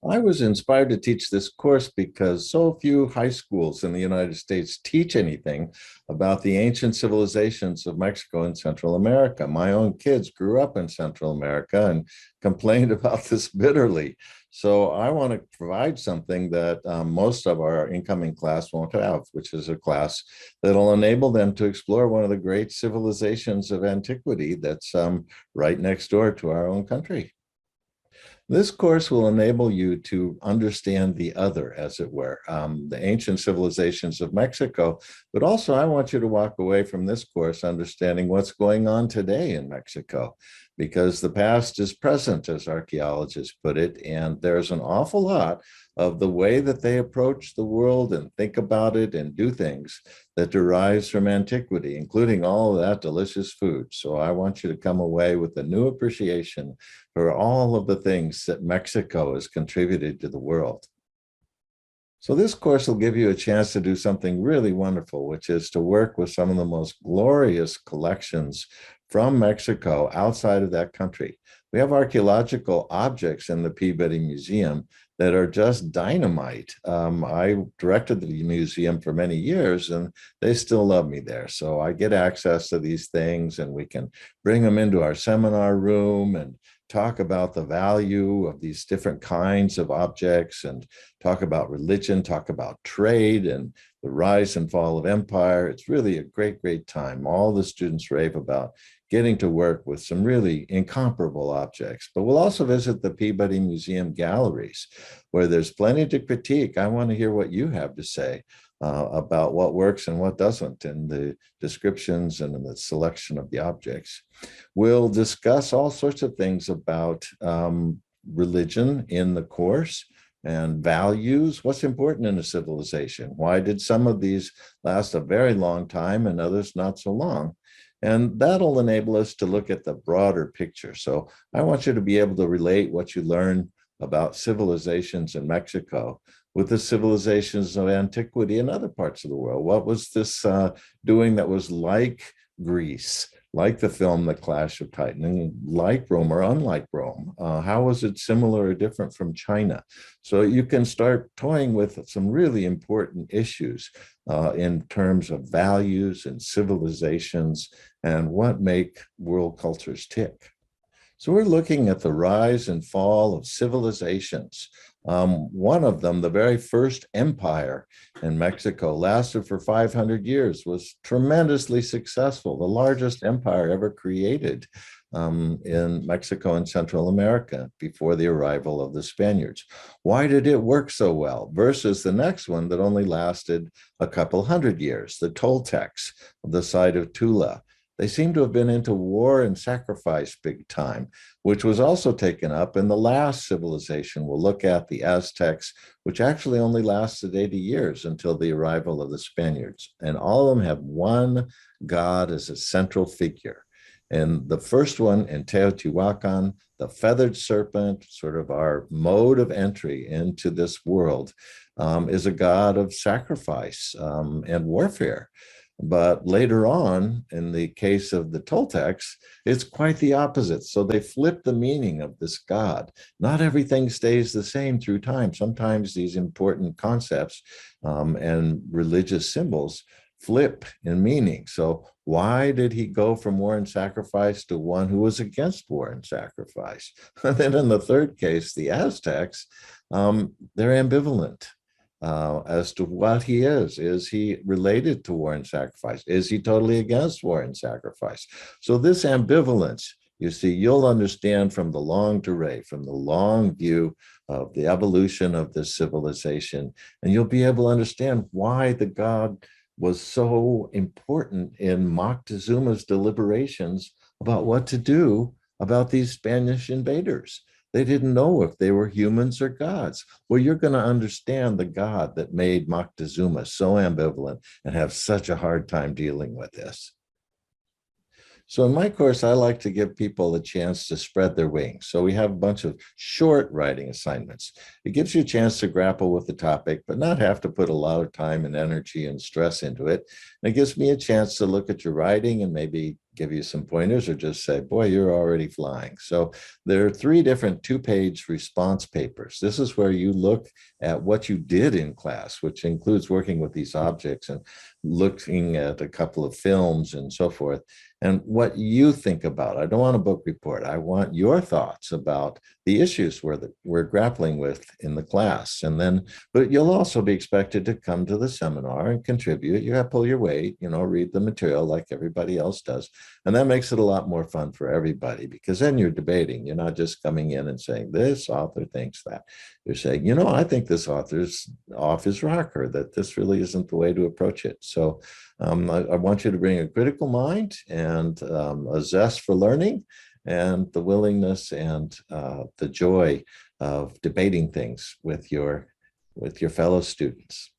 I was inspired to teach this course because so few high schools in the United States teach anything about the ancient civilizations of Mexico and Central America. My own kids grew up in Central America and complained about this bitterly. So I want to provide something that most of our incoming class won't have, which is a class that'll enable them to explore one of the great civilizations of antiquity that's right next door to our own country. This course will enable you to understand the other, as it were, the ancient civilizations of Mexico. But also, I want you to walk away from this course understanding what's going on today in Mexico, because the past is present, as archaeologists put it, and there's an awful lot of the way that they approach the world and think about it and do things that derives from antiquity, including all of that delicious food. So I want you to come away with a new appreciation for all of the things that Mexico has contributed to the world. So this course will give you a chance to do something really wonderful, which is to work with some of the most glorious collections from Mexico outside of that country. We have archaeological objects in the Peabody Museum that are just dynamite. I directed the museum for many years and they still love me there. So I get access to these things and we can bring them into our seminar room and talk about the value of these different kinds of objects and talk about religion, talk about trade and the rise and fall of empire. It's really a great, great time. All the students rave about getting to work with some really incomparable objects. But we'll also visit the Peabody Museum galleries, where there's plenty to critique. I want to hear what you have to say about what works and what doesn't in the descriptions and in the selection of the objects. We'll discuss all sorts of things about religion in the course and values. What's important in a civilization? Why did some of these last a very long time and others not so long? And that'll enable us to look at the broader picture. So I want you to be able to relate what you learn about civilizations in Mexico with the civilizations of antiquity in other parts of the world. What was this doing that was like Greece, like the film The Clash of Titans, like Rome or unlike Rome? How was it similar or different from China? So you can start toying with some really important issues in terms of values and civilizations and what make world cultures tick. So we're looking at the rise and fall of civilizations. One of them, the very first empire in Mexico, lasted for 500 years, was tremendously successful, the largest empire ever created in Mexico and Central America before the arrival of the Spaniards. Why did it work so well versus the next one that only lasted a couple hundred years, the Toltecs of the site of Tula? They seem to have been into war and sacrifice big time, which was also taken up in the last civilization. We'll look at the Aztecs, which actually only lasted 80 years until the arrival of the Spaniards. And all of them have one god as a central figure. And the first one in Teotihuacan, the Feathered Serpent, sort of our mode of entry into this world, is a god of sacrifice and warfare. But later on, in the case of the Toltecs, it's quite the opposite. So they flip the meaning of this god. Not everything stays the same through time. Sometimes these important concepts and religious symbols flip in meaning. So why did he go from war and sacrifice to one who was against war and sacrifice? And then in the third case, the Aztecs, they're ambivalent as to what he is. Is he related to war and sacrifice? Is he totally against war and sacrifice? So this ambivalence, you see, you'll understand from the longue durée, from the long view of the evolution of this civilization, and you'll be able to understand why the god was so important in Moctezuma's deliberations about what to do about these Spanish invaders. They didn't know if they were humans or gods. Well, you're going to understand the god that made Moctezuma so ambivalent and have such a hard time dealing with this. So in my course, I like to give people a chance to spread their wings. So we have a bunch of short writing assignments. It gives you a chance to grapple with the topic, but not have to put a lot of time and energy and stress into it. And it gives me a chance to look at your writing and maybe give you some pointers or just say, boy, you're already flying. So there are 3 different 2-page response papers. This is where you look at what you did in class, which includes working with these objects and looking at a couple of films and so forth, and what you think about. I don't want a book report. I want your thoughts about the issues we're grappling with in the class. And then, but you'll also be expected to come to the seminar and contribute. You have to pull your weight, read the material like everybody else does. And that makes it a lot more fun for everybody, because then you're debating. You're not just coming in and saying, this author thinks that. You're saying, I think this author's off his rocker, that this really isn't the way to approach it. So I want you to bring a critical mind and a zest for learning and the willingness and the joy of debating things with your fellow students.